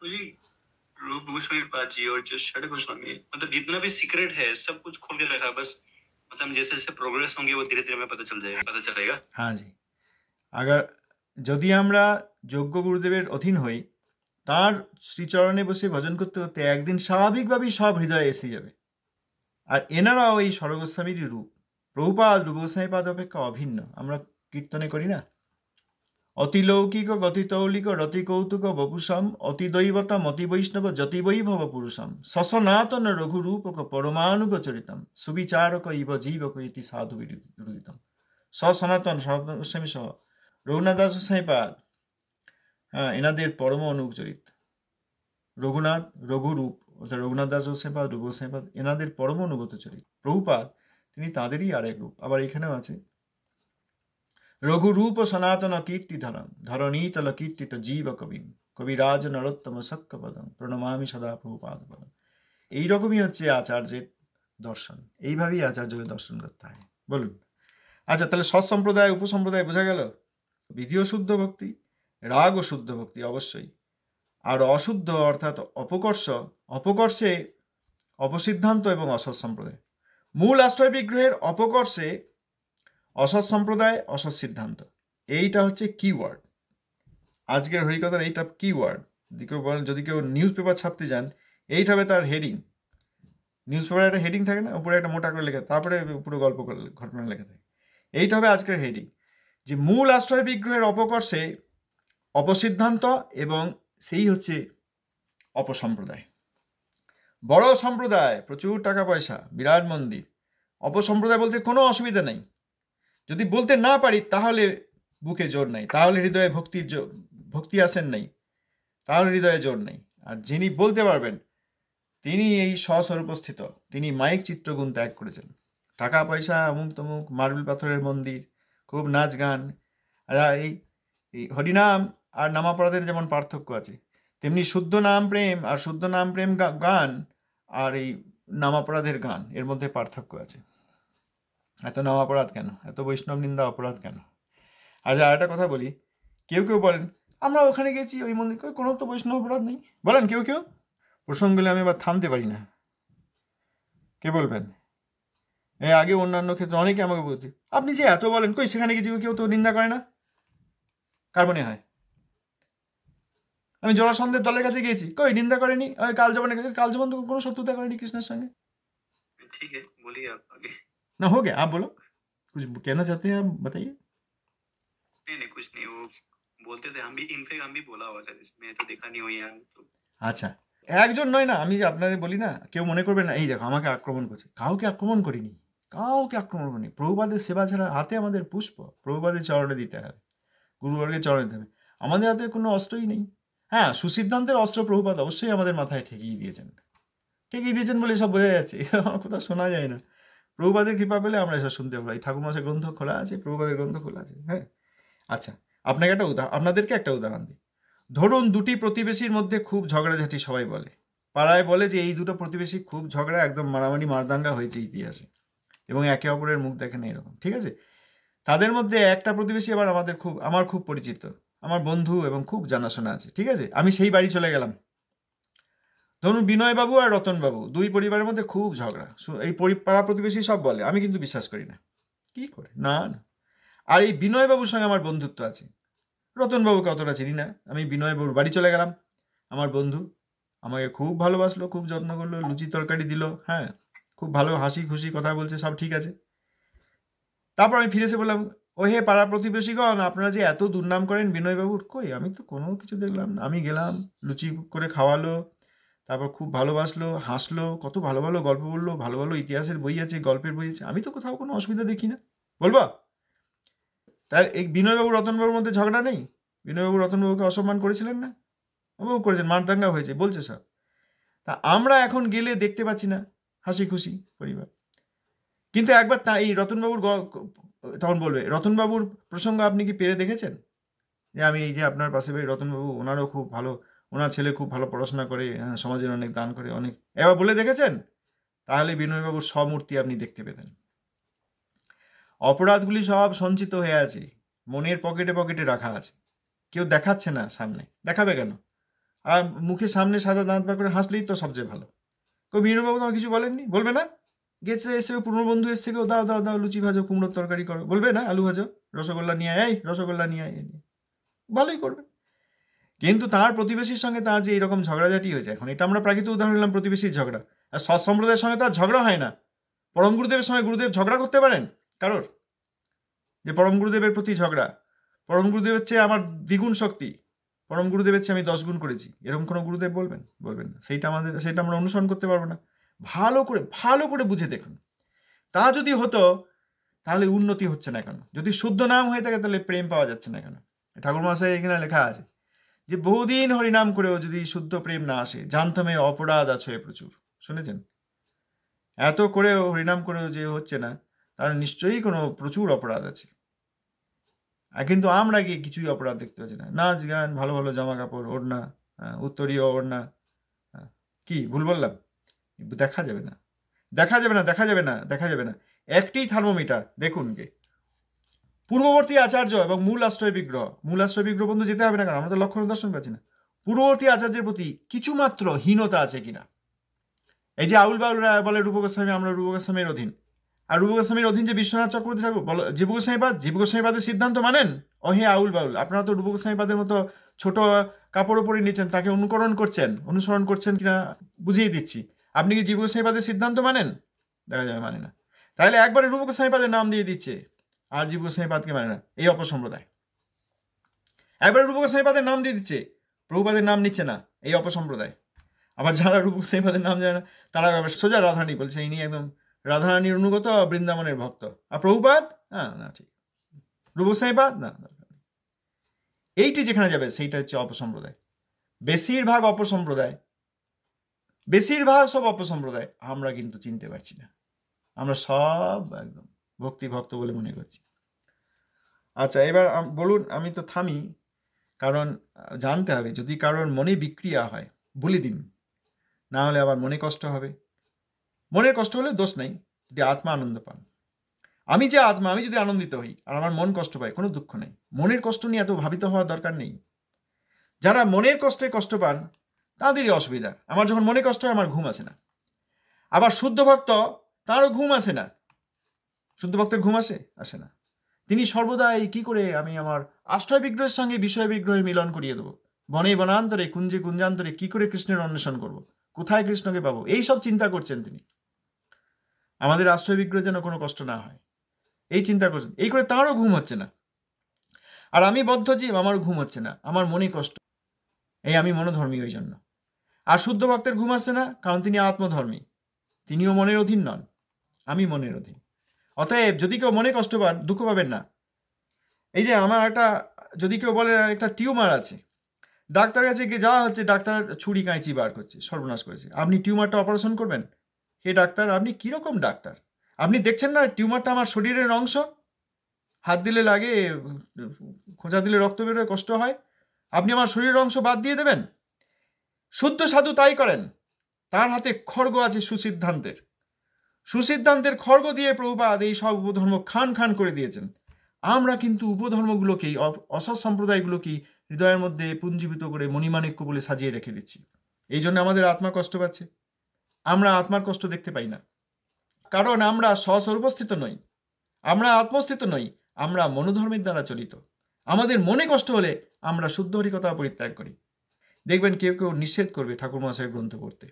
जी, रूप गोस्वामी पाद जी और जो षड गोस्वामी, मतलब जितना भी सीक्रेट है सब कुछ खोल के रखा, बस मतलब जैसे जैसे प्रोग्रेस होंगे वो धीरे धीरे हमें पता चलेगा। हाँ जी, अगर যদি আমরা যোগ্য গুরুদেবের অধীন হই, তার শ্রীচরণে বসে ভজন করতে করতে একদিন স্বাভাবিকভাবেই সব হৃদয়ে এসে যাবে। আর এনারাও এই ষড় গোস্বামীরই রূপ। প্রভুপাদ রূপ গোস্বামী পাদ অপেক্ষা অভিন্ন। আমরা কীর্তনে করি না, অতিলৌকিক গতিতৌলিক রতি কৌতুক বপুষম অতিদৈবতম অতি বৈষ্ণব যতি বৈভব পুরুষম সসনাতন রঘুরূপক পরমাণুক চরিতম সুবিচারক ইব জীবক ইতি সাধু বিরুদিতম। সনাতন গোস্বামী সহ রঘুনাথ দাস গোস্বামীপাদ, হ্যাঁ, এনাদের পরম অনুচরিত। রঘুনাথ রঘুরূপ অর্থাৎ রঘুনাথ দাস গোস্বামীপাদ, রূপ গোস্বামীপাদ এনাদের পরম অনুগত চরিত। প্রভুপাদ তিনি তাঁদেরই আরেক রূপ। আবার এখানেও আছে রঘুরূপ সনাতন কীর্তি ধরম ধরণীতল কীর্তিত জীব কবিম কবিরাজ নরোত্তম সক্কপদম প্রণমামি সদা প্রভুপাদ পদম। এইরকমই হচ্ছে আচার্যের দর্শন, এইভাবেই আচার্যকে দর্শন করতে হয়। বলুন, আচ্ছা, তাহলে সৎসম্প্রদায় উপসম্প্রদায় বোঝা গেল। বিধি ও শুদ্ধ ভক্তি, রাগ ও শুদ্ধ ভক্তি অবশ্যই, আর অশুদ্ধ অর্থাৎ অপকর্ষে অপসিদ্ধান্ত এবং অসৎ সম্প্রদায়। মূল আশ্রয় বিগ্রহের অপকর্ষে অসৎ সম্প্রদায়, অসৎ সিদ্ধান্ত, এইটা হচ্ছে কিওয়ার্ড। আজকের হরিকথার এইটা কিওয়ার্ড। যদি কেউ নিউজ পেপার ছাপতে যান, এইটা হবে তার হেডিং। নিউজ পেপারে একটা হেডিং থাকে না, উপরে একটা মোটা করে লেখা, তারপরে পুরো গল্প ঘটনা লেখা থাকে। এইটা হবে আজকের হেডিং, যে মূল আশ্রয় বিগ্রহের অপকর্ষে অপসিদ্ধান্ত এবং সেই হচ্ছে অপসম্প্রদায়। বড় সম্প্রদায়, প্রচুর টাকা পয়সা, বিরাট মন্দির। অপসম্প্রদায় বলতে কোনো অসুবিধা নেই, যদি বলতে না পারি তাহলে বুকে জোর নেই, তাহলে হৃদয়ে ভক্তি আসেন নেই, তাহলে হৃদয়ে জোর নেই। আর যিনি বলতে পারবেন তিনি এই স্বস্বরূপস্থিত, তিনি মাইক চিত্রগুণ ত্যাগ করেছেন। টাকা পয়সা, অমুক তমুক, মার্বেল পাথরের মন্দির, খুব নাচ গান। এই হরিনাম আর নামাপরাধের যেমন পার্থক্য আছে, তেমনি শুদ্ধ নাম প্রেম আর শুদ্ধ নাম প্রেম গান আর এই নামাপরাধের গান, এর মধ্যে পার্থক্য আছে। এত নাম অপরাধ কেন, এত বৈষ্ণব নিন্দা অপরাধ কেন? আর একটা কথা বলি, কেউ বলেন আমরা ওখানে গেছি ওই মন্দির, কোনো তো বৈষ্ণব অপরাধ নেই বলেন কেউ প্রসঙ্গগুলো আমি আবার থামতে পারি না। কে বলবেন? আগে অন্যান্য ক্ষেত্রে অনেকে আমাকে বলছে আপনি যে এত বলেন, কই সেখানে গেছি কেউ তো নিন্দা করে না, কার মনে হয়? আমি জরাসন্ধের দলের কাছে গিয়েছি, কই নিন্দা করেনি। কালজবানের কাছে, কালজবান তো কোনো শত্রুতা করেনি কৃষ্ণের সঙ্গে। ঠিক है, बोलिए आप आगे। ना हो गया, आप बोलो, कुछ कहना चाहते हैं आप, बताइए। नहीं कुछ नहीं, वो बोलते थे, हम भी बोला हुआ था, इसमें तो देखा नहीं हुई है तो। আচ্ছা, একজন নয় না, আমি আপনাদের বলি না, কেউ মনে করবে না এই দেখো আমাকে আক্রমণ করছে। কাউকে আক্রমণ করিনি, প্রভুপাদের সেবা ছাড়া হাতে আমাদের পুষ্প প্রভুপাদের চরণে দিতে হবে, গুরুবর্গের চরণে দিতে হবে। আমাদের হাতে কোনো অস্ত্রই নেই। হ্যাঁ, সুসিদ্ধান্তের অস্ত্র প্রভুপাদ অবশ্যই আমাদের মাথায় ঠেকিয়ে দিয়েছেন বলে সব বোঝা যাচ্ছে, আমার কোথাও শোনা যায় না। প্রভুপাদের কৃপা পেলে আমরা এসব শুনতে পাই। ঠাকুরমশাই গ্রন্থ খোলা আছে, প্রভুপাদের গ্রন্থ খোলা আছে। হ্যাঁ, আচ্ছা, আপনাদেরকে একটা উদাহরণ দিই। ধরুন দুটি প্রতিবেশীর মধ্যে খুব ঝগড়াঝাটি, সবাই বলে, পাড়ায় বলে যে এই দুটো প্রতিবেশী খুব ঝগড়া, একদম মারামারি মারদাঙ্গা হয়েছে ইতিহাসে, এবং একে অপরের মুখ দেখে না, এরকম। ঠিক আছে, তাদের মধ্যে একটা প্রতিবেশী আবার আমার খুব পরিচিত, আমার বন্ধু এবং খুব জানাশোনা আছে। ঠিক আছে, আমি সেই বাড়ি চলে গেলাম। ধরুন বিনয়বাবু আর রতনবাবু, দুই পরিবারের মধ্যে খুব ঝগড়া। এই পাড়া প্রতিবেশী সব বলে, আমি কিন্তু বিশ্বাস করি না। কি করে না? আর এই বিনয়বাবুর সঙ্গে আমার বন্ধুত্ব আছে, রতনবাবুকে অতটা চিনি না। আমি বিনয়বাবুর বাড়ি চলে গেলাম, আমার বন্ধু আমাকে খুব ভালোবাসলো, খুব যত্ন করলো, লুচি তরকারি দিল, হ্যাঁ, খুব ভালো হাসি খুশি কথা বলছে, সব ঠিক আছে। তারপর আমি ফিরে এসে বললাম, ও হে পাড়া প্রতিবেশীগণ, আপনারা যে এত দুর্নাম করেন বিনয়বাবুর, কই আমি তো কোনো কিছু দেখলাম না। আমি গেলাম, লুচি করে খাওয়ালো, তারপর খুব ভালোবাসলো, হাসলো, কত ভালো ভালো গল্প বললো, ভালো ভালো ইতিহাসের বই আছে, গল্পের বই আছে, আমি তো কোথাও কোনো অসুবিধা দেখি না। বলবো তাই এই বিনয়বাবু রতনবাবুর মধ্যে ঝগড়া নেই? বিনয়বাবু রতনবাবুকে অসম্মান করেছিলেন না? বাবু করেছেন, মারদাঙ্গা হয়েছে, বলছে সব। তা আমরা এখন গেলে দেখতে পাচ্ছি না, হাসি খুশি পরিবার। কিন্তু একবার এই রতনবাবুর তখন বলবে, রতনবাবুর প্রসঙ্গ আপনি কি পেরে দেখেছেন? যে আমি এই যে আপনার পাশে বাড়ি রতনবাবু, ওনারও খুব ভালো, ওনার ছেলে খুব ভালো পড়াশোনা করে, সমাজের অনেক দান করে, অনেক, এবার বলে দেখেছেন? তাহলে বিনয়বাবুর সমূর্তি আপনি দেখতে পেতেন। অপরাধগুলি সব সঞ্চিত হয়ে আছে, মনের পকেটে পকেটে রাখা আছে, কেউ দেখাচ্ছে না সামনে। দেখাবে কেন? আর মুখে সামনে সাদা দাঁত বার করে হাসলেই তো সবচেয়ে ভালো। বিনোবাবু তোমার কিছু বলেননি? বলবে না? গেছে এসে পুরনো বন্ধু এসে থেকেও দাও দাও দাও লুচি ভাজো, কুমড়োর তরকারি করো, বলবে না? আলু ভাজো, রসগোল্লা নিয়ে আয়, রসগোল্লা নিয়ে আয়, ভালোই করবে। কিন্তু তার প্রতিবেশীর সঙ্গে তার যে এরকম ঝগড়াঝাটি হয়েছে, এখন এটা আমরা প্রাকৃতিক উদাহরণ নিলাম প্রতিবেশীর ঝগড়া, আর সৎ সম্প্রদায়ের সঙ্গে তার ঝগড়া হয় না। পরম গুরুদেবের সঙ্গে গুরুদেব ঝগড়া করতে পারেন কারোর? যে পরম গুরুদেবের প্রতি ঝগড়া, পরম গুরুদেবের চেয়ে আমার দ্বিগুণ শক্তি, পরম গুরুদেবের চেয়ে আমি 10 গুণ করেছি, এরকম কোনো গুরুদেব বলবেন? বলবেন না। সেটা আমরা অনুসরণ করতে পারবো না। ভালো করে বুঝে দেখুন। তা যদি হতো তাহলে উন্নতি হচ্ছে না কেন? যদি শুদ্ধ নাম হয়ে থাকে তাহলে প্রেম পাওয়া যাচ্ছে না কেন? ঠাকুর মশাই এখানে লেখা আছে যে বহুদিন হরিনাম করেও যদি শুদ্ধ প্রেম না আসে, জানতামে অপরাধ আছে প্রচুর। শুনেছেন? এত করেও হরিনাম করেও যে হচ্ছে না, তার নিশ্চয়ই কোনো প্রচুর অপরাধ আছে। কিন্তু আমরা গিয়ে কিছুই অপরাধ দেখতে পাচ্ছি না। নাচ গান, ভালো ভালো জামা কাপড়, ওড়না, উত্তরীয় ওড়না, কি ভুল বললাম? দেখা যাবে না, দেখা যাবে না, দেখা যাবে না, দেখা যাবে না। একটি থার্মোমিটার দেখুন গে, পূর্ববর্তী আচার্য এবং মূল আশ্রয় বিগ্রহ বন্ধু যেতে হবে না, কারণ আমরা তো লক্ষণ দর্শন পাচ্ছি না। পূর্ববর্তী আচার্যের প্রতি কিছুমাত্র হীনতা আছে কিনা? এই যে আউল বাউলরা বলে রূপ গোস্বামী, আমরা রূপ গোস্বামীর অধীন, আর রূপ গোস্বামীর অধীন যে বিশ্বনাথ চক্রবর্তী ঠাকুর বলো জীব গোস্বামীবাদের সিদ্ধান্ত মানেন? ও হে আউল বাউল, আপনারা তো রূপ গোস্বামীবাদের মতো ছোট কাপড় উপরে নিচ্ছেন, তাকে অনুসরণ করছেন কিনা বুঝিয়ে দিচ্ছি। আপনি কি জীব গোস্বামীবাদের সিদ্ধান্ত মানেন? দেখা যাবে মানে না। তাহলে একবারে রূপ গোস্বামীপাদের নাম দিয়ে দিচ্ছে আর জীব গোস্বামীপাদকে মানে না, এই অপসম্প্রদায়। একবারে রূপ গোস্বামীপাদের নাম দিয়ে দিচ্ছে, প্রভুপাদের নাম নিচ্ছে না, এই অপসম্প্রদায়। আবার যারা রূপ গোস্বামীপাদের নাম জানে না, তারা সোজা রাধারানী বলছে ইনি একদম রাধারানীর অনুগত, বৃন্দাবনের ভক্ত। আর প্রভুপাদ, হ্যাঁ না ঠিক, রূপ গোস্বামীপাদ না। এইটি যেখানে যাবে সেইটা হচ্ছে অপসম্প্রদায়। বেশিরভাগ সব অপসম্প্রদায় আমরা কিন্তু চিনতে পারছি না। আমরা সব একদম ভক্তি ভক্ত বলে মনে করছি। আচ্ছা, এবার বলুন, আমি তো থামি, কারণ জানতে হবে যদি কারোর মনে বিক্রিয়া হয় বলে দিন, না হলে আবার মনে কষ্ট হবে। মনের কষ্ট হলে দোষ নেই, যদি আত্মা আনন্দ পান। আমি যদি আনন্দিত হই আর আমার মন কষ্ট পায়, কোনো দুঃখ নেই। মনের কষ্ট নিয়ে এত ভাবিত হওয়ার দরকার নেই। যারা মনের কষ্টে কষ্ট পান তাদেরই অসুবিধা। আমার যখন মনে কষ্ট হয় আমার ঘুম আসে না। আবার শুদ্ধ ভক্ত, তারও ঘুম আসে না। শুদ্ধ ভক্তের ঘুম আসে না। তিনি সর্বদাই কি করে আমি আমার আশ্রয় বিগ্রহের সঙ্গে বিষয় বিগ্রহের মিলন করিয়ে দেবো, বনে বনান্তরে কুঞ্জে কুঞ্জান্তরে কি করে কৃষ্ণের অন্বেষণ করব, কোথায় কৃষ্ণকে পাবো, এই সব চিন্তা করছেন তিনি। আমাদের আশ্রয় বিগ্রহ যেন কোনো কষ্ট না হয়, এই চিন্তা করছেন। এই করে তাঁরও ঘুম হচ্ছে না। আর আমি বদ্ধজীব, আমার ঘুম হচ্ছে না, আমার মনে কষ্ট, এই আমি মনোধর্মী ওই জন্য। আর শুদ্ধ ভক্তের ঘুম আসছে না, কারণ তিনি আত্মধর্মী, তিনিও মনের অধীন নন, আমি মনের অধীন। অতএব যদি কেউ মনে কষ্ট পান, দুঃখ পাবেন না। এই যে আমার যদি কেউ বলে একটা টিউমার আছে, ডাক্তারের কাছে গিয়ে যাওয়া হচ্ছে, ডাক্তার ছুরি কাঁচি বার করছে, সর্বনাশ করেছে, আপনি টিউমারটা অপারেশন করবেন? হে ডাক্তার, আপনি কিরকম ডাক্তার? আপনি দেখছেন না টিউমারটা আমার শরীরের অংশ, হাত দিলে লাগে, খোঁচা দিলে রক্ত বেরোয়, কষ্ট হয়, আপনি আমার শরীরের অংশ বাদ দিয়ে দেবেন? শুদ্ধ সাধু তাই করেন। তার হাতে খড়গ আছে সুসিদ্ধান্তের খড়গ দিয়ে প্রভুপাদ এই সব উপধর্ম খান করে দিয়েছেন। আমরা কিন্তু উপধর্মগুলোকেই, অসৎ সম্প্রদায়গুলোকেই হৃদয়ের মধ্যে পুঞ্জীবিত করে মণিমাণিক্য বলে সাজিয়ে রেখে দিচ্ছি। এই জন্য আমাদের আত্মা কষ্ট পাচ্ছে। আমরা আত্মার কষ্ট দেখতে পাই না, কারণ আমরা স্বস্বরূপস্থিত নই, আমরা আত্মস্থিত নই, আমরা মনোধর্মের দ্বারা চলিত। আমাদের মনে কষ্ট হলে আমরা শুদ্ধ হরিকথা পরিত্যাগ করি। দেখবেন কেউ কেউ নিষেধ করবে ঠাকুর মহাশয়ের গ্রন্থ পড়তে।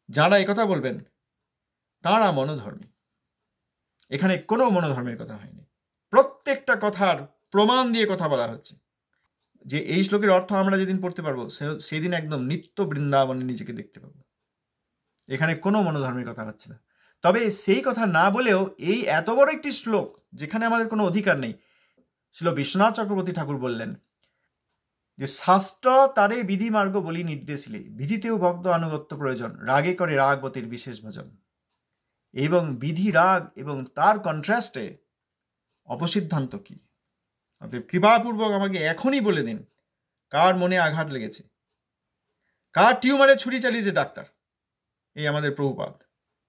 যারা একথা বলবেন তারা মনোধর্মী। এখানে কোনো মনোধর্মের কথা হয়নি, প্রত্যেকটা কথার প্রমাণ দিয়ে কথা বলা হচ্ছে। যে এই শ্লোকের অর্থ আমরা যেদিন পড়তে পারবো, সেদিন একদম নিত্য বৃন্দাবনে নিজেকে দেখতে পাবো। এখানে কোনো মনোধর্মের কথা হচ্ছে না। তবে সেই কথা না বলেও এই এত বড় একটি শ্লোক, যেখানে আমাদের কোনো অধিকার নেই, ছিল বিশ্বনাথ চক্রবর্তী ঠাকুর বললেন যে শাস্ত্র তারে বিধি মার্গ বলি নির্দেশিলে, বিধিতেও ভক্ত আনুগত্য প্রয়োজন, রাগে করে রাগবতীর বিশেষ ভজন। এবং বিধি রাগ এবং তার কন্ট্রাস্টে অপসিদ্ধান্ত কি? অতএব কৃপাপূর্বক আমাকে এখনই বলে দিন, কার মনে আঘাত লেগেছে, কার টিউমারে ছুরি চালিয়েছে ডাক্তার? এই আমাদের প্রভুপাদ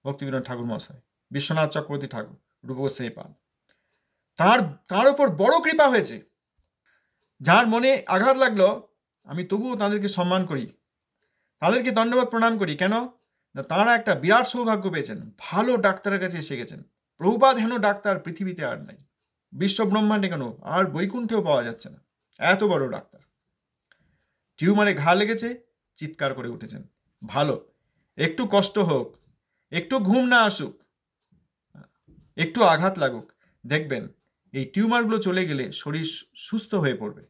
ভক্তিবিনোদ ঠাকুর মহাশয়, বিশ্বনাথ চক্রবর্তী ঠাকুর, রূপ গোস্বামীপাদ, তার উপর বড় কৃপা হয়েছে। যার মনে আঘাত লাগলো আমি তবুও তাদেরকে সম্মান করি, তাদেরকে দণ্ডবত প্রণাম করি। কেন না, তাঁরা একটা বিরাট সৌভাগ্য পেয়েছেন, ভালো ডাক্তারের কাছে এসে গেছেন। প্রভুপাদ হেন ডাক্তার পৃথিবীতে আর নাই, বিশ্ব ব্রহ্মাণ্ডে কেন আর বৈকুণ্ঠেও পাওয়া যাচ্ছে না, এত বড় ডাক্তার। টিউমারে ঘা লেগেছে, চিৎকার করে উঠেছেন, ভালো, একটু কষ্ট হোক, একটু ঘুম না আসুক, একটু আঘাত লাগুক, দেখবেন এই টিউমারগুলো চলে গেলে শরীর সুস্থ হয়ে পড়বে।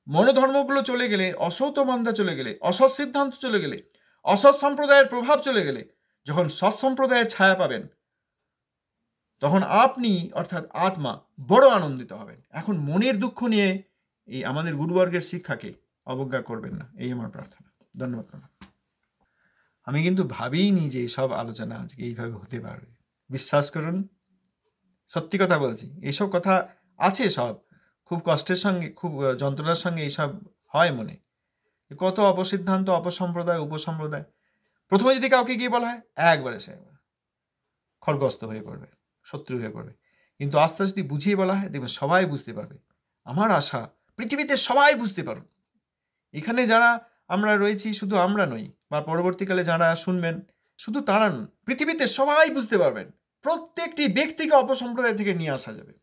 মনোধর্মগুলো চলে গেলে, অসৎ মন্দা চলে গেলে, অসৎ সিদ্ধান্ত চলে গেলে, অসৎ সম্প্রদায়ের প্রভাব চলে গেলে, যখন সৎ সম্প্রদায়ের ছায়া পাবেন, তখন আপনি অর্থাৎ আত্মা বড় আনন্দিত হবেন। এখন মনের দুঃখ নিয়ে এই আমাদের গুরুবর্গের শিক্ষাকে অবজ্ঞা করবেন না, এই আমার প্রার্থনা। ধন্যবাদ। আমি কিন্তু ভাবিনি যে এইসব আলোচনা আজকে এইভাবে হতে পারবে। বিশ্বাস করুন, সত্যি কথা বলছি, এইসব কথা আছে, সব খুব কষ্টের সঙ্গে, খুব যন্ত্রণার সঙ্গে এইসব হয় মনে। কত অপসিদ্ধান্ত, অপসম্প্রদায়, উপসম্প্রদায়, প্রথমে যদি কাউকে গিয়ে বলা হয়, একবারে সে খড়গস্ত হয়ে পড়বে, শত্রু হয়ে পড়বে। কিন্তু আস্তে আস্তে বুঝিয়ে বলা হয়, দেখবেন সবাই বুঝতে পারবে। আমার আশা পৃথিবীতে সবাই বুঝতে পারুন। এখানে যারা আমরা রয়েছি, শুধু আমরা নই, বা পরবর্তীকালে যারা শুনবেন, শুধু তারা নন, পৃথিবীতে সবাই বুঝতে পারবেন। প্রত্যেকটি ব্যক্তিকে অপসম্প্রদায় থেকে নিয়ে আসা যাবে।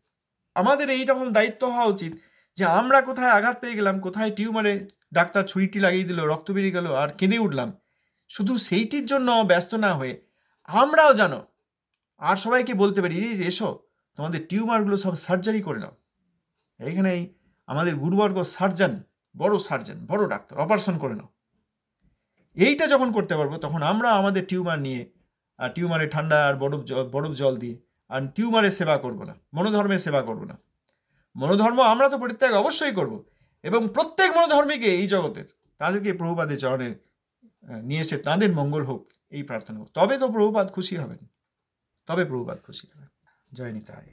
আমাদের এই রকম দায়িত্ব হওয়া উচিত যে আমরা কোথায় আঘাত পেয়ে গেলাম, কোথায় টিউমারে ডাক্তার ছুরিটি লাগিয়ে দিল, রক্ত বেরিয়ে গেল, আর কেঁদে উঠলাম, শুধু সেইটির জন্য ব্যস্ত না হয়ে আমরাও জানো আর সবাইকে বলতে পারি, যে এসো তোমাদের টিউমারগুলো সব সার্জারি করে নাও। এইখানেই আমাদের গুরুবর্গ সার্জন, বড় ডাক্তার, অপারেশন করে নাও। এইটা যখন করতে পারবো, তখন আমরা আমাদের টিউমার নিয়ে, আর টিউমারে ঠান্ডা আর বরফ জল দিয়ে আর টিউমারের সেবা করব না, মনোধর্মের সেবা করব না। মনোধর্ম আমরা তো পরিত্যাগ অবশ্যই করব, এবং প্রত্যেক মনোধর্মীকে এই জগতের, তাদেরকে প্রভুপাদের চরণে নিয়ে এসে তাদের মঙ্গল হোক এই প্রার্থনা হোক। তবে তো প্রভুপাদ খুশি হবেন, তবে প্রভুপাদ খুশি হবেন। জয় নিতাই।